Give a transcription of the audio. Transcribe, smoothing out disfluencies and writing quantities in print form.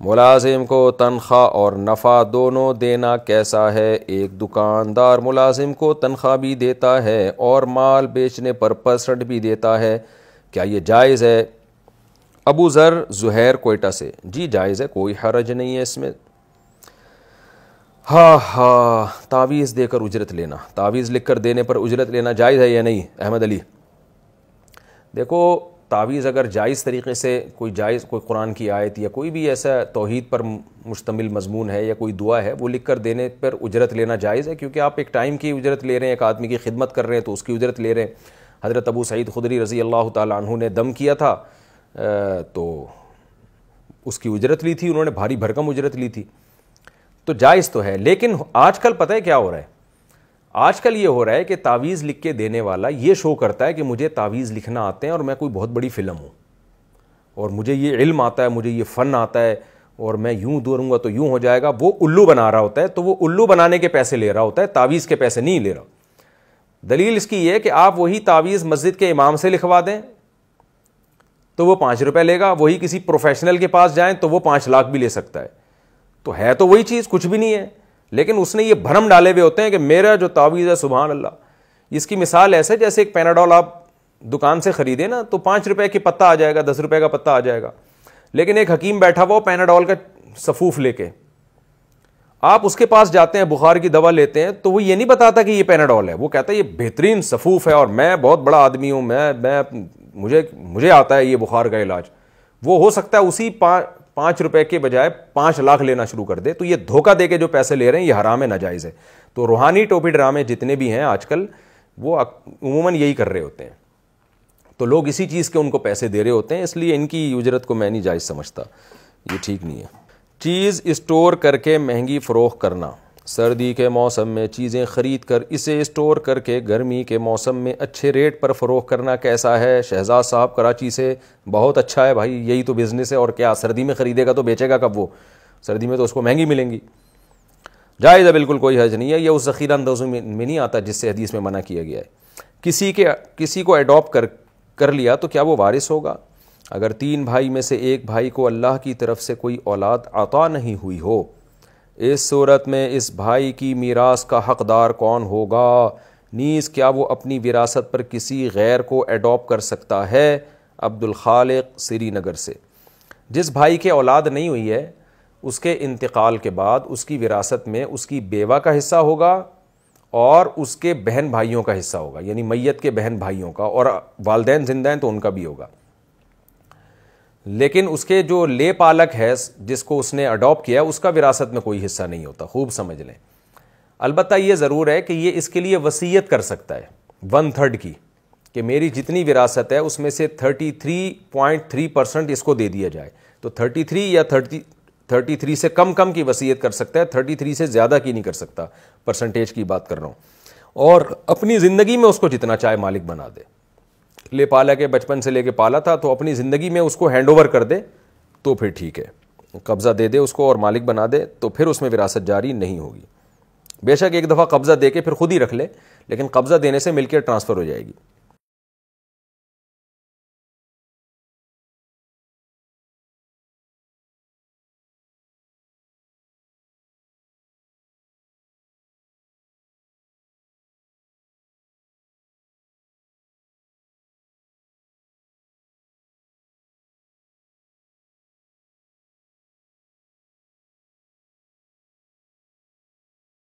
ملازم کو تنخواہ اور نفع دونوں دینا کیسا ہے؟ ایک دکاندار ملازم کو تنخواہ بھی دیتا ہے اور مال بیچنے پر % بھی دیتا ہے، کیا یہ جائز ہے؟ ابو ذر زہیر کوئٹہ سے، جی جائز ہے، کوئی حرج نہیں ہے اس میں۔ تعویذ دے کر اجرت لینا، تعویذ لکھ کر دینے پر اجرت لینا جائز ہے یا نہیں؟ احمد علی، دیکھو تعویذ اگر جائز طریقے سے کوئی قرآن کی آیت یا کوئی بھی ایسا توحید پر مشتمل مضمون ہے یا کوئی دعا ہے وہ لکھ کر دینے پر اجرت لینا جائز ہے، کیونکہ آپ ایک ٹائم کی اجرت لے رہے ہیں، ایک آدمی کی خدمت کر رہے ہیں تو اس کی اجرت لے رہے ہیں۔ حضرت ابو سعید خدری رضی اللہ تعالیٰ عنہ نے دم کیا تھا تو اس کی اجرت لی تھی، انہوں نے بھاری بھرکم اجرت لی تھی، تو جائز تو ہے۔ لیکن آج کل پتہ ہے کیا ہو رہا ہے؟ آج کل یہ ہو رہا ہے کہ تعویذ لکھ کے دینے والا یہ شو کرتا ہے کہ مجھے تعویذ لکھنا آتے ہیں اور میں کوئی بہت بڑی فلم ہوں اور مجھے یہ علم آتا ہے، مجھے یہ فن آتا ہے اور میں یوں دوروں گا تو یوں ہو جائے گا۔ وہ الو بنا رہا ہوتا ہے، تو وہ الو بنانے کے پیسے لے رہا ہوتا ہے، تعویذ کے پیسے نہیں لے رہا۔ دلیل اس کی یہ ہے کہ آپ وہی تعویذ مسجد کے امام سے لکھوا دیں تو وہ 5 روپے لے گا، وہی کسی پروفیشنل کے پاس جائیں تو وہ 5 لاکھ بھی لے سکتا ہے۔ تو ہے تو وہی چیز، کچھ بھی نہیں ہے، لیکن اس نے یہ بھرم ڈالے ہوئے ہوتے ہیں کہ میرا جو تعویذ ہے سبحان اللہ۔ اس کی مثال ایسے جیسے ایک پیناڈول آپ دکان سے خریدے نا تو 5 روپے کی پتہ آ جائے گا، 10 روپے کا پتہ آ جائے گا، لیکن ایک حکیم بیٹھا ہوا پیناڈول کا صفوف لے کے، آپ اس کے پاس جاتے ہیں، بخار کی دوا لیتے ہیں تو وہ یہ نہیں بتاتا کہ یہ پیناڈول ہے، وہ کہتا ہے یہ بہترین صفوف ہے اور میں بہت بڑا آدمی ہوں، مجھے آتا ہے یہ بخار کا علاج۔ وہ ہو سکتا ہے اسی 5 روپے کے بجائے 5 لاکھ لینا شروع کر دے۔ تو یہ دھوکہ دے کے جو پیسے لے رہے ہیں یہ حرام ہے، ناجائز ہے۔ تو روحانی ٹوپی ڈرامے جتنے بھی ہیں آج کل وہ عموماً یہی کر رہے ہوتے ہیں، تو لوگ اسی چیز کے ان کو پیسے دے رہے ہوتے ہیں، اس لیے ان کی اجرت کو میں نہیں جائز سمجھتا، یہ ٹھیک نہیں ہے۔ چیز اسٹور کر کے مہنگی فروخت کرنا، سردی کے موسم میں چیزیں خرید کر اسے اسٹور کر کے گرمی کے موسم میں اچھے ریٹ پر فروخت کرنا کیسا ہے؟ شہزاد صاحب کراچی سے، بہت اچھا ہے بھائی، یہی تو بزنس ہے، اور کیا سردی میں خریدے گا تو بیچے گا کب؟ وہ سردی میں تو اس کو مہنگی ملیں گی، جائز ہے، بالکل کوئی حرج نہیں ہے۔ یہ اس ذخیرہ اندوزی میں نہیں آتا جس سے حدیث میں منع کیا گیا ہے۔ کسی کو اڈاپٹ کر لیا تو کیا وہ وارث ہوگا؟ اگر 3 بھائی میں سے ایک بھائی کو اللہ کی طرف سے کوئی اولاد عطا نہیں ہوئی ہو، اس صورت میں اس بھائی کی میراث کا حقدار کون ہوگا؟ نیز کیا وہ اپنی وراثت پر کسی غیر کو اڈاپٹ کر سکتا ہے؟ عبد الخالق سری نگر سے، جس بھائی کے اولاد نہیں ہوئی ہے اس کے انتقال کے بعد اس کی وراثت میں اس کی بیوہ کا حصہ ہوگا اور اس کے بہن بھائیوں کا حصہ ہوگا، یعنی میت کے بہن بھائیوں کا، اور والدین زندہ ہیں تو ان کا بھی ہوگا۔ لیکن اس کے جو لے پالک ہے جس کو اس نے اڈاپٹ کیا اس کا وراثت میں کوئی حصہ نہیں ہوتا، خوب سمجھ لیں۔ البتہ یہ ضرور ہے کہ یہ اس کے لیے وصیت کر سکتا ہے 1/3 کی، کہ میری جتنی وراثت ہے اس میں سے 33.3% اس کو دے دیا جائے، تو 33 یا 33 سے کم کی وصیت کر سکتا ہے، 33 سے زیادہ کی نہیں کر سکتا، پرسنٹیج کی بات کر رہا ہوں، اور اپنی زندگی میں اس کو جتنا چاہے مالک بنا دے۔ لے پالا کے بچپن سے لے کے پالا تھا تو اپنی زندگی میں اس کو ہینڈ اوور کر دے تو پھر ٹھیک ہے، قبضہ دے دے اس کو اور مالک بنا دے تو پھر اس میں وراثت جاری نہیں ہوگی۔ بے شک ایک دفعہ قبضہ دے کے پھر خود ہی رکھ لے، لیکن قبضہ دینے سے ملکیت ٹرانسفر ہو جائے گی۔